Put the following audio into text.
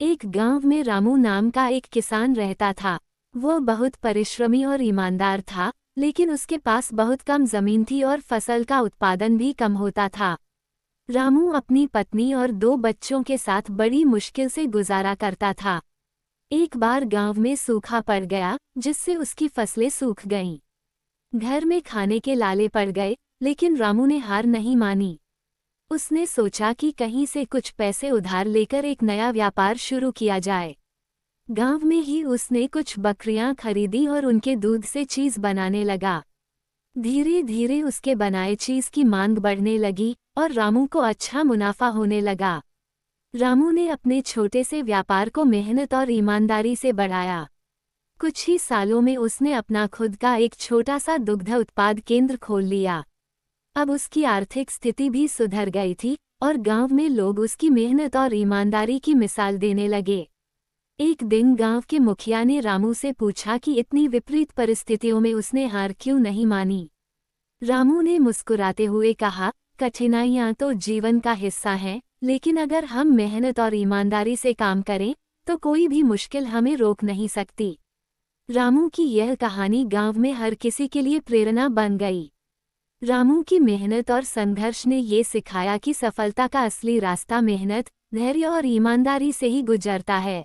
एक गांव में रामू नाम का एक किसान रहता था। वो बहुत परिश्रमी और ईमानदार था, लेकिन उसके पास बहुत कम जमीन थी और फसल का उत्पादन भी कम होता था। रामू अपनी पत्नी और 2 बच्चों के साथ बड़ी मुश्किल से गुजारा करता था। एक बार गांव में सूखा पड़ गया, जिससे उसकी फसलें सूख गईं। घर में खाने के लाले पड़ गए, लेकिन रामू ने हार नहीं मानी। उसने सोचा कि कहीं से कुछ पैसे उधार लेकर एक नया व्यापार शुरू किया जाए। गांव में ही उसने कुछ बकरियां खरीदी और उनके दूध से चीज बनाने लगा। धीरे धीरे उसके बनाए चीज की मांग बढ़ने लगी और रामू को अच्छा मुनाफा होने लगा। रामू ने अपने छोटे से व्यापार को मेहनत और ईमानदारी से बढ़ाया। कुछ ही सालों में उसने अपना खुद का एक छोटा सा दुग्ध उत्पाद केंद्र खोल लिया। अब उसकी आर्थिक स्थिति भी सुधर गई थी और गांव में लोग उसकी मेहनत और ईमानदारी की मिसाल देने लगे। एक दिन गांव के मुखिया ने रामू से पूछा कि इतनी विपरीत परिस्थितियों में उसने हार क्यों नहीं मानी। रामू ने मुस्कुराते हुए कहा, कठिनाइयां तो जीवन का हिस्सा हैं, लेकिन अगर हम मेहनत और ईमानदारी से काम करें तो कोई भी मुश्किल हमें रोक नहीं सकती। रामू की यह कहानी गांव में हर किसी के लिए प्रेरणा बन गई। रामू की मेहनत और संघर्ष ने ये सिखाया कि सफलता का असली रास्ता मेहनत, धैर्य और ईमानदारी से ही गुजरता है।